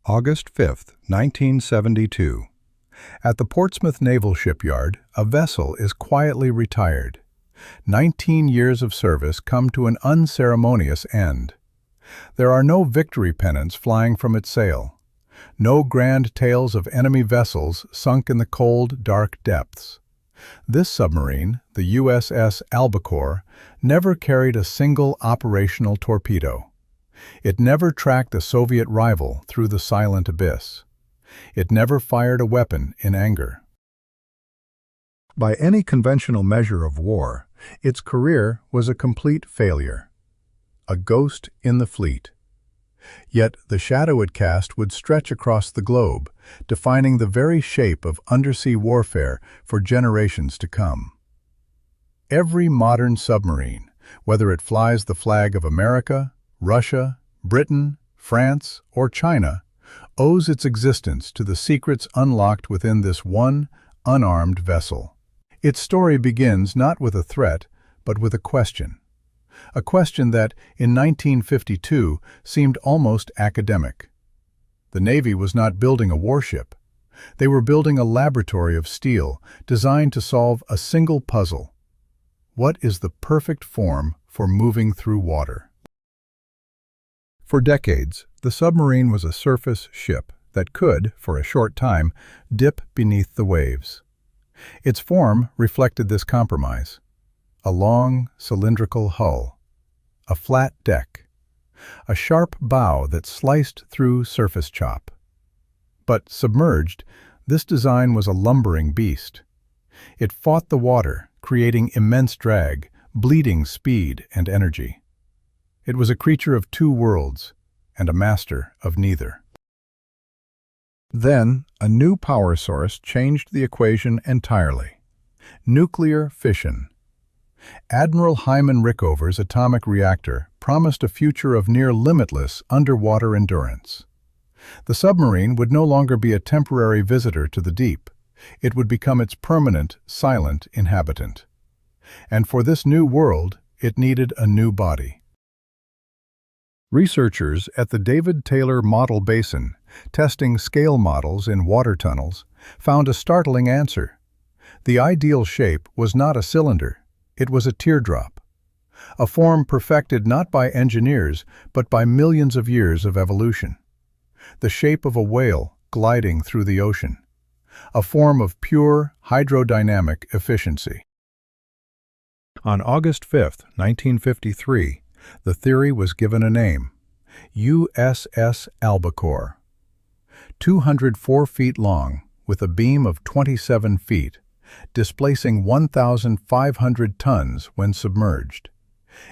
August 5, 1972. At the Portsmouth Naval Shipyard, a vessel is quietly retired. 19 years of service come to an unceremonious end. There are no victory pennants flying from its sail. No grand tales of enemy vessels sunk in the cold, dark depths. This submarine, the USS Albacore, never carried a single operational torpedo. It never tracked a Soviet rival through the silent abyss. It never fired a weapon in anger. By any conventional measure of war, its career was a complete failure. A ghost in the fleet. Yet the shadow it cast would stretch across the globe, defining the very shape of undersea warfare for generations to come. Every modern submarine, whether it flies the flag of America, Russia, Britain, France, or China, owes its existence to the secrets unlocked within this one, unarmed vessel. Its story begins not with a threat, but with a question. A question that, in 1952, seemed almost academic. The Navy was not building a warship. They were building a laboratory of steel designed to solve a single puzzle. What is the perfect form for moving through water? For decades, the submarine was a surface ship that could, for a short time, dip beneath the waves. Its form reflected this compromise. A long, cylindrical hull, a flat deck, a sharp bow that sliced through surface chop. But submerged, this design was a lumbering beast. It fought the water, creating immense drag, bleeding speed and energy. It was a creature of two worlds, and a master of neither. Then, a new power source changed the equation entirely. Nuclear fission. Admiral Hyman Rickover's atomic reactor promised a future of near-limitless underwater endurance. The submarine would no longer be a temporary visitor to the deep. It would become its permanent, silent inhabitant. And for this new world, it needed a new body. Researchers at the David Taylor Model Basin, testing scale models in water tunnels, found a startling answer. The ideal shape was not a cylinder, it was a teardrop. A form perfected not by engineers, but by millions of years of evolution. The shape of a whale gliding through the ocean. A form of pure hydrodynamic efficiency. On August 5, 1953, the theory was given a name, USS Albacore. 204 feet long, with a beam of 27 feet, displacing 1,500 tons when submerged.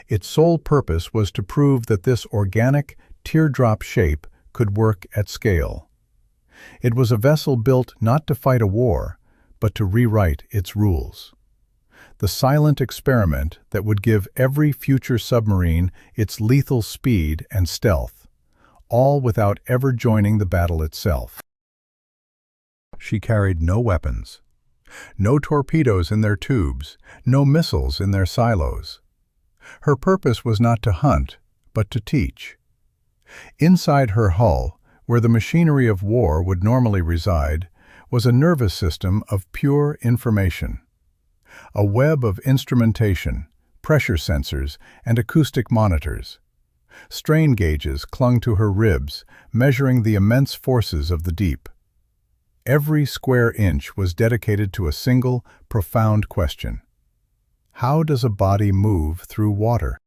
Its sole purpose was to prove that this organic, teardrop shape could work at scale. It was a vessel built not to fight a war, but to rewrite its rules. The silent experiment that would give every future submarine its lethal speed and stealth, all without ever joining the battle itself. She carried no weapons, no torpedoes in their tubes, no missiles in their silos. Her purpose was not to hunt, but to teach. Inside her hull, where the machinery of war would normally reside, was a nervous system of pure information. A web of instrumentation, pressure sensors, and acoustic monitors. Strain gauges clung to her ribs, measuring the immense forces of the deep. Every square inch was dedicated to a single, profound question. How does a body move through water?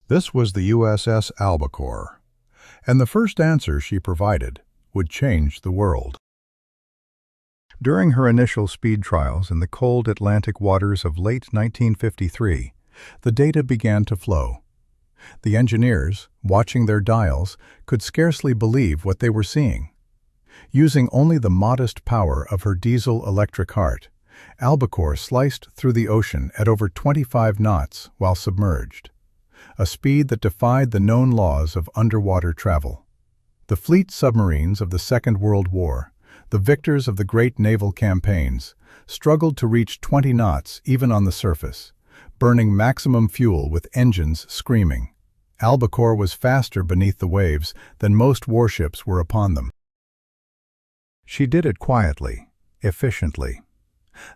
This was the USS Albacore, and the first answer she provided would change the world. During her initial speed trials in the cold Atlantic waters of late 1953, the data began to flow. The engineers, watching their dials, could scarcely believe what they were seeing. Using only the modest power of her diesel-electric heart, Albacore sliced through the ocean at over 25 knots while submerged, a speed that defied the known laws of underwater travel. The fleet submarines of the Second World War, the victors of the great naval campaigns, struggled to reach 20 knots even on the surface, burning maximum fuel with engines screaming. Albacore was faster beneath the waves than most warships were upon them. She did it quietly, efficiently.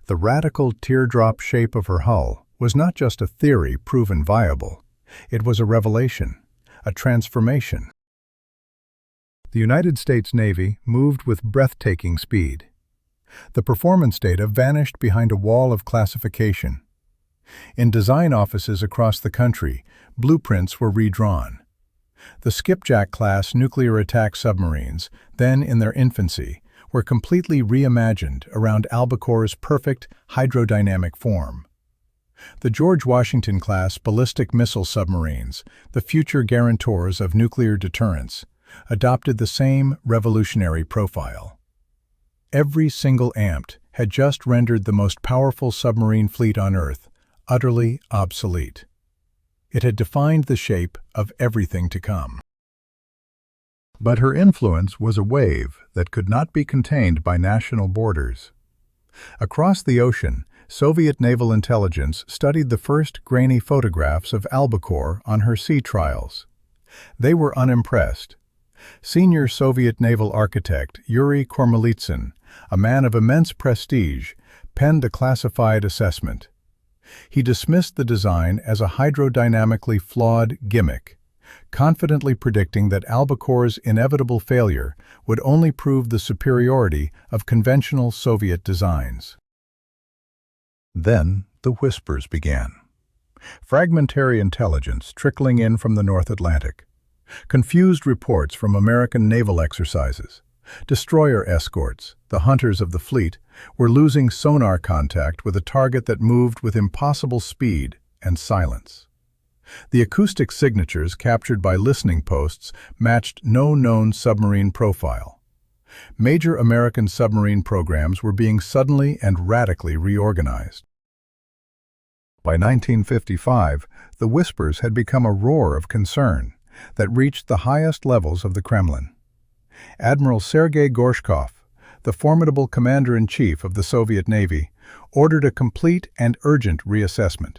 The radical teardrop shape of her hull was not just a theory proven viable. It was a revelation, a transformation. The United States Navy moved with breathtaking speed. The performance data vanished behind a wall of classification. In design offices across the country, blueprints were redrawn. The Skipjack-class nuclear attack submarines, then in their infancy, were completely reimagined around Albacore's perfect hydrodynamic form. The George Washington-class ballistic missile submarines, the future guarantors of nuclear deterrence, adopted the same revolutionary profile. Every single AMPT had just rendered the most powerful submarine fleet on Earth utterly obsolete. It had defined the shape of everything to come. But her influence was a wave that could not be contained by national borders. Across the ocean, Soviet naval intelligence studied the first grainy photographs of Albacore on her sea trials. They were unimpressed. Senior Soviet naval architect Yuri Kormelitsyn, a man of immense prestige, penned a classified assessment. He dismissed the design as a hydrodynamically flawed gimmick, confidently predicting that Albacore's inevitable failure would only prove the superiority of conventional Soviet designs. Then the whispers began. Fragmentary intelligence trickling in from the North Atlantic. Confused reports from American naval exercises. Destroyer escorts, the hunters of the fleet, were losing sonar contact with a target that moved with impossible speed and silence. The acoustic signatures captured by listening posts matched no known submarine profile. Major American submarine programs were being suddenly and radically reorganized. By 1955, the whispers had become a roar of concern that reached the highest levels of the Kremlin. Admiral Sergei Gorshkov, the formidable commander-in-chief of the Soviet Navy, ordered a complete and urgent reassessment.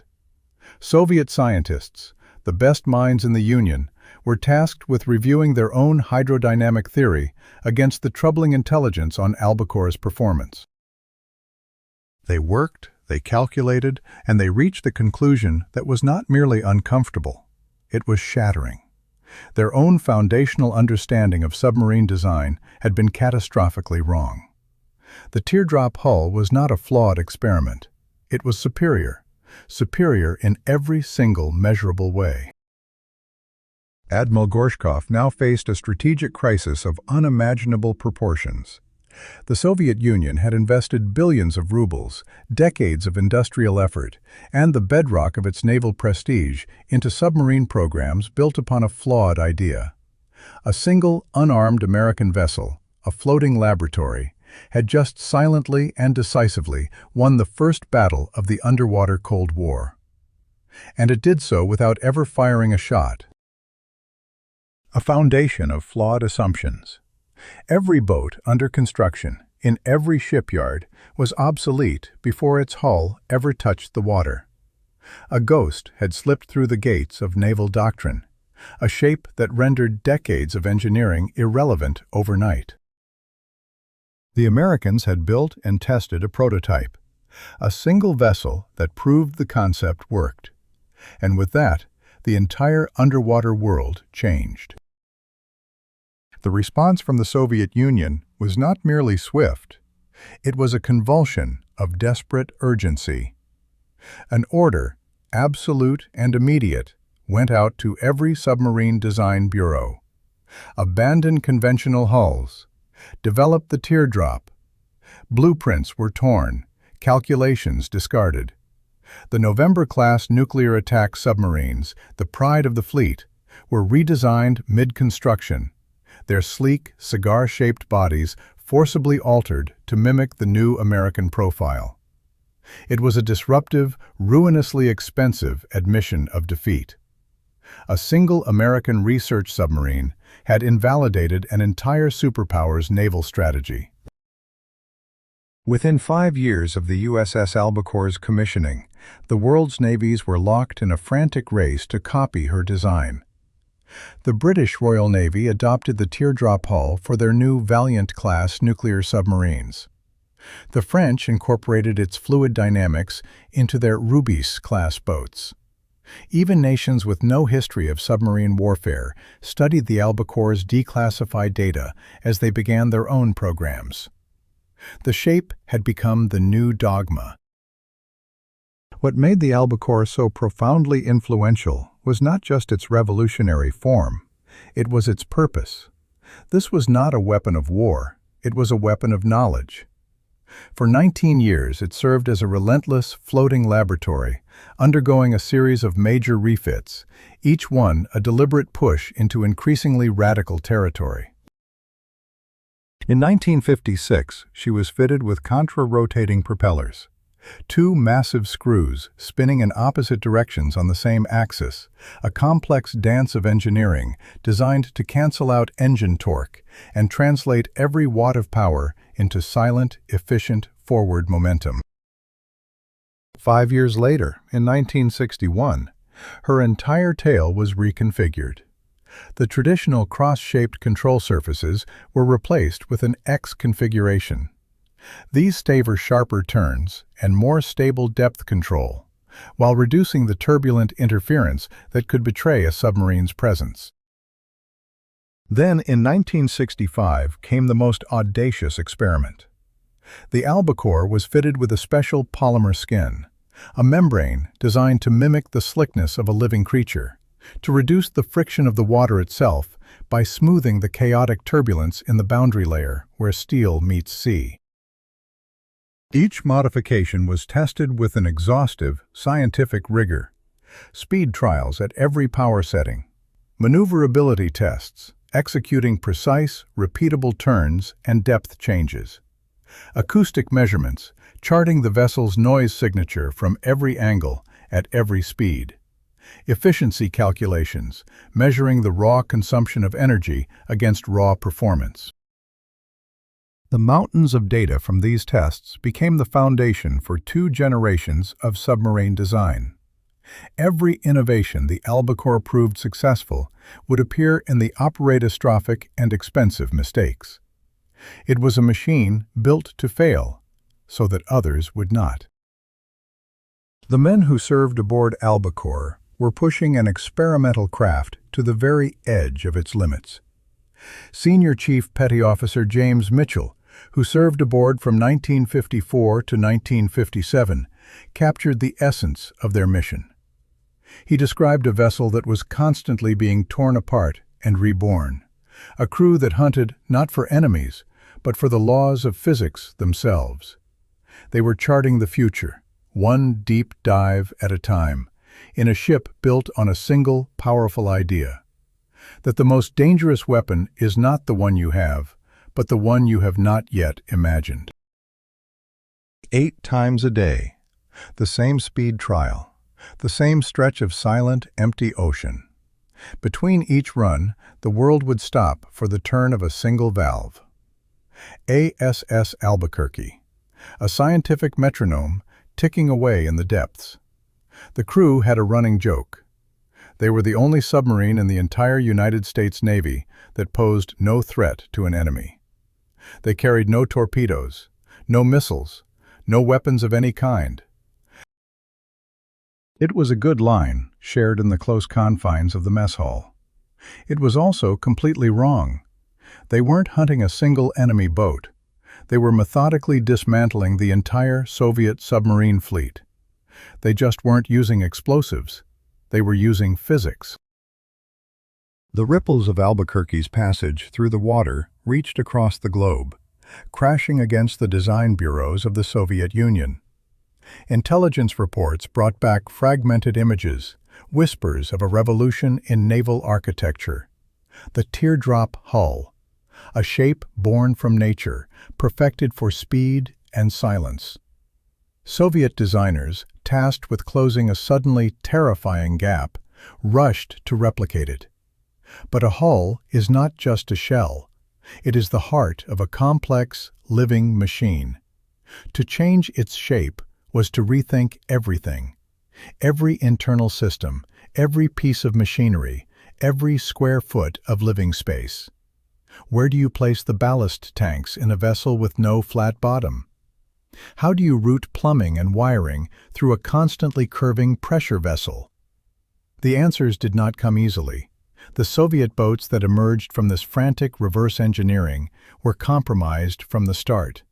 Soviet scientists, the best minds in the Union, were tasked with reviewing their own hydrodynamic theory against the troubling intelligence on Albacore's performance. They worked, they calculated, and they reached the conclusion that was not merely uncomfortable, it was shattering. Their own foundational understanding of submarine design had been catastrophically wrong. The teardrop hull was not a flawed experiment. It was superior in every single measurable way. Admiral Gorshkov now faced a strategic crisis of unimaginable proportions. The Soviet Union had invested billions of rubles, decades of industrial effort, and the bedrock of its naval prestige into submarine programs built upon a flawed idea. A single, unarmed American vessel, a floating laboratory, had just silently and decisively won the first battle of the underwater Cold War. And it did so without ever firing a shot. A foundation of flawed assumptions. Every boat under construction, in every shipyard, was obsolete before its hull ever touched the water. A ghost had slipped through the gates of naval doctrine, a shape that rendered decades of engineering irrelevant overnight. The Americans had built and tested a prototype, a single vessel that proved the concept worked. And with that, the entire underwater world changed. The response from the Soviet Union was not merely swift, it was a convulsion of desperate urgency. An order, absolute and immediate, went out to every submarine design bureau. Abandon conventional hulls. Develop the teardrop. Blueprints were torn, calculations discarded. The November-class nuclear attack submarines, the pride of the fleet, were redesigned mid-construction, their sleek, cigar-shaped bodies forcibly altered to mimic the new American profile. It was a disruptive, ruinously expensive admission of defeat. A single American research submarine had invalidated an entire superpower's naval strategy. Within 5 years of the USS Albacore's commissioning, the world's navies were locked in a frantic race to copy her design. The British Royal Navy adopted the teardrop hull for their new Valiant-class nuclear submarines. The French incorporated its fluid dynamics into their Rubis-class boats. Even nations with no history of submarine warfare studied the albacore's declassified data as they began their own programs. The shape had become the new dogma. What made the albacore so profoundly influential was not just its revolutionary form, it was its purpose. This was not a weapon of war, it was a weapon of knowledge. For 19 years, it served as a relentless, floating laboratory, undergoing a series of major refits, each one a deliberate push into increasingly radical territory. In 1956, she was fitted with contra-rotating propellers, two massive screws spinning in opposite directions on the same axis, a complex dance of engineering designed to cancel out engine torque and translate every watt of power into silent, efficient forward momentum. 5 years later, in 1961, her entire tail was reconfigured. The traditional cross-shaped control surfaces were replaced with an X configuration. These favor sharper turns and more stable depth control, while reducing the turbulent interference that could betray a submarine's presence. Then, in 1965, came the most audacious experiment. The albacore was fitted with a special polymer skin, a membrane designed to mimic the slickness of a living creature, to reduce the friction of the water itself by smoothing the chaotic turbulence in the boundary layer where steel meets sea. Each modification was tested with an exhaustive, scientific rigor. Speed trials at every power setting, maneuverability tests, executing precise, repeatable turns and depth changes. Acoustic measurements, charting the vessel's noise signature from every angle at every speed. Efficiency calculations, measuring the raw consumption of energy against raw performance. The mountains of data from these tests became the foundation for 2 generations of submarine design. Every innovation the albacore proved successful would appear in the operatostrophic and expensive mistakes. It was a machine built to fail, so that others would not. The men who served aboard albacore were pushing an experimental craft to the very edge of its limits. Senior Chief Petty Officer James Mitchell, who served aboard from 1954 to 1957, captured the essence of their mission. He described a vessel that was constantly being torn apart and reborn, a crew that hunted not for enemies, but for the laws of physics themselves. They were charting the future, one deep dive at a time, in a ship built on a single, powerful idea: that the most dangerous weapon is not the one you have, but the one you have not yet imagined. 8 times a day, the same speed trial, the same stretch of silent, empty ocean. Between each run, the world would stop for the turn of a single valve. ASS Albuquerque, a scientific metronome ticking away in the depths. The crew had a running joke. They were the only submarine in the entire United States Navy that posed no threat to an enemy. They carried no torpedoes, no missiles, no weapons of any kind. It was a good line, shared in the close confines of the mess hall. It was also completely wrong. They weren't hunting a single enemy boat. They were methodically dismantling the entire Soviet submarine fleet. They just weren't using explosives. They were using physics. The ripples of Albuquerque's passage through the water reached across the globe, crashing against the design bureaus of the Soviet Union. Intelligence reports brought back fragmented images, whispers of a revolution in naval architecture. The teardrop hull, a shape born from nature, perfected for speed and silence. Soviet designers, tasked with closing a suddenly terrifying gap, rushed to replicate it. But a hull is not just a shell. It is the heart of a complex, living machine. To change its shape was to rethink everything. Every internal system, every piece of machinery, every square foot of living space. Where do you place the ballast tanks in a vessel with no flat bottom? How do you route plumbing and wiring through a constantly curving pressure vessel? The answers did not come easily. The Soviet boats that emerged from this frantic reverse engineering were compromised from the start.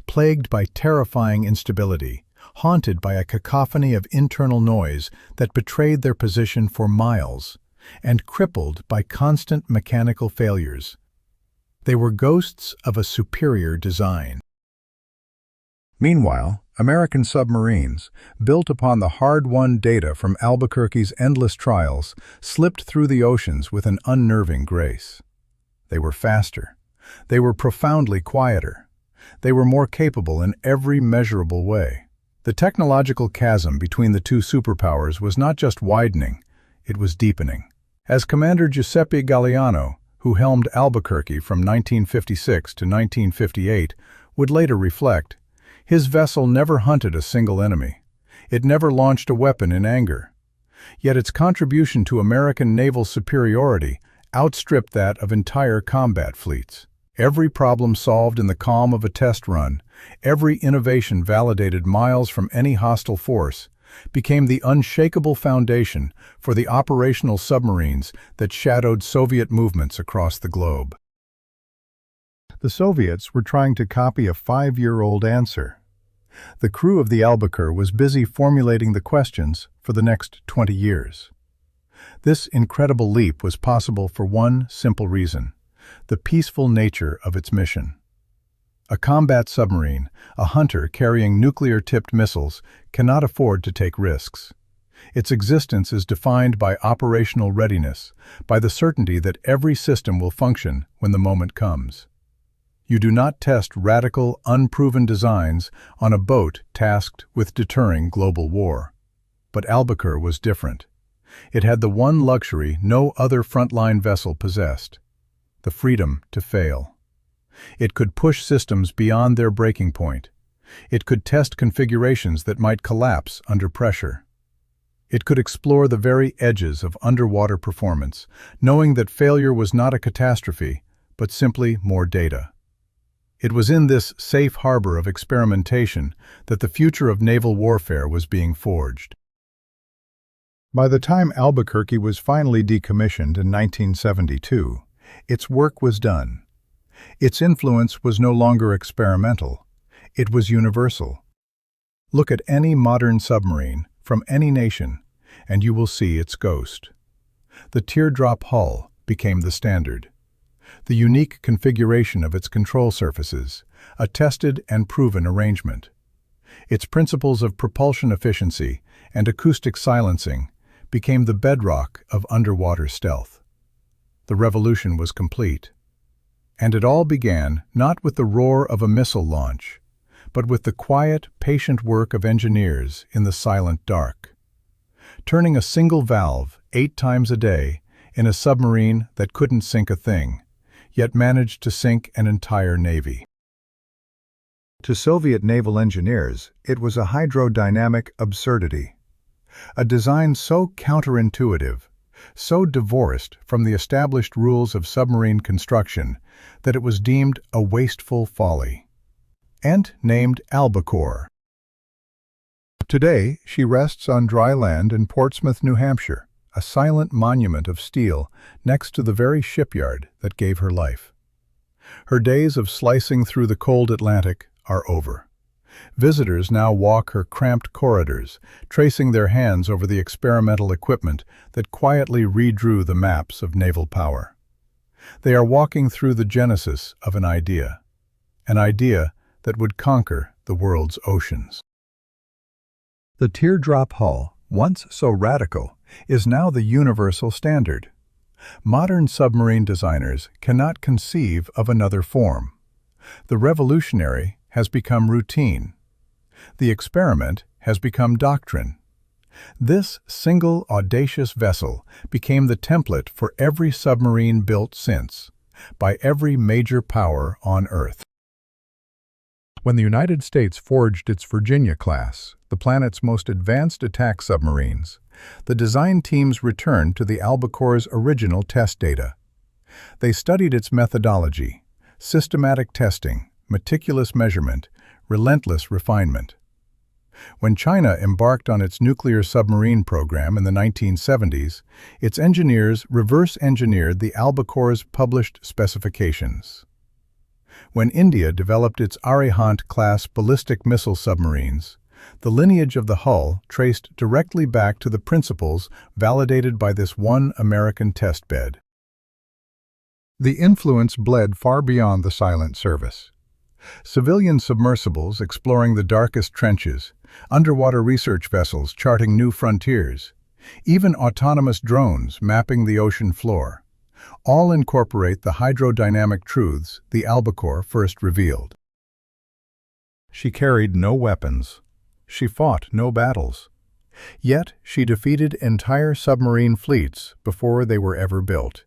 Plagued by terrifying instability, haunted by a cacophony of internal noise that betrayed their position for miles, and crippled by constant mechanical failures. They were ghosts of a superior design. Meanwhile, American submarines, built upon the hard-won data from Albuquerque's endless trials, slipped through the oceans with an unnerving grace. They were faster. They were profoundly quieter. They were more capable in every measurable way. The technological chasm between the two superpowers was not just widening, it was deepening. As Commander Giuseppe Galliano, who helmed Albuquerque from 1956 to 1958, would later reflect, his vessel never hunted a single enemy. It never launched a weapon in anger. Yet its contribution to American naval superiority outstripped that of entire combat fleets. Every problem solved in the calm of a test run, every innovation validated miles from any hostile force, became the unshakable foundation for the operational submarines that shadowed Soviet movements across the globe. The Soviets were trying to copy a 5-year-old answer. The crew of the Albacore was busy formulating the questions for the next 20 years. This incredible leap was possible for one simple reason: the peaceful nature of its mission. A combat submarine, a hunter carrying nuclear-tipped missiles, cannot afford to take risks. Its existence is defined by operational readiness, by the certainty that every system will function when the moment comes. You do not test radical, unproven designs on a boat tasked with deterring global war. But Albacore was different. It had the one luxury no other frontline vessel possessed: the freedom to fail. It could push systems beyond their breaking point. It could test configurations that might collapse under pressure. It could explore the very edges of underwater performance, knowing that failure was not a catastrophe, but simply more data. It was in this safe harbor of experimentation that the future of naval warfare was being forged. By the time Albuquerque was finally decommissioned in 1972, its work was done. Its influence was no longer experimental. It was universal. Look at any modern submarine from any nation, and you will see its ghost. The teardrop hull became the standard. The unique configuration of its control surfaces, a tested and proven arrangement. Its principles of propulsion efficiency and acoustic silencing became the bedrock of underwater stealth. The revolution was complete. And it all began not with the roar of a missile launch, but with the quiet, patient work of engineers in the silent dark. Turning a single valve 8 times a day in a submarine that couldn't sink a thing, yet managed to sink an entire navy. To Soviet naval engineers, it was a hydrodynamic absurdity. A design so counterintuitive, so divorced from the established rules of submarine construction that it was deemed a wasteful folly, and named Albacore. Today, she rests on dry land in Portsmouth, New Hampshire, a silent monument of steel next to the very shipyard that gave her life. Her days of slicing through the cold Atlantic are over. Visitors now walk her cramped corridors, tracing their hands over the experimental equipment that quietly redrew the maps of naval power. They are walking through the genesis of an idea that would conquer the world's oceans. The teardrop hull, once so radical, is now the universal standard. Modern submarine designers cannot conceive of another form. The revolutionary has become routine. The experiment has become doctrine. This single audacious vessel became the template for every submarine built since, by every major power on Earth. When the United States forged its Virginia class, the planet's most advanced attack submarines, the design teams returned to the Albacore's original test data. They studied its methodology, systematic testing, meticulous measurement, relentless refinement. When China embarked on its nuclear submarine program in the 1970s, its engineers reverse-engineered the Albacore's published specifications. When India developed its Arihant-class ballistic missile submarines, the lineage of the hull traced directly back to the principles validated by this one American testbed. The influence bled far beyond the silent service. Civilian submersibles exploring the darkest trenches, underwater research vessels charting new frontiers, even autonomous drones mapping the ocean floor, all incorporate the hydrodynamic truths the Albacore first revealed. She carried no weapons. She fought no battles. Yet she defeated entire submarine fleets before they were ever built.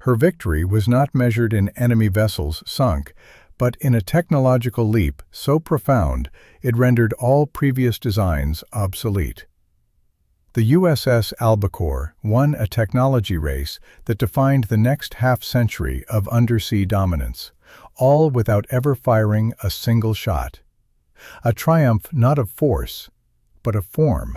Her victory was not measured in enemy vessels sunk, but in a technological leap so profound it rendered all previous designs obsolete. The USS Albacore won a technology race that defined the next half-century of undersea dominance, all without ever firing a single shot. A triumph not of force, but of form.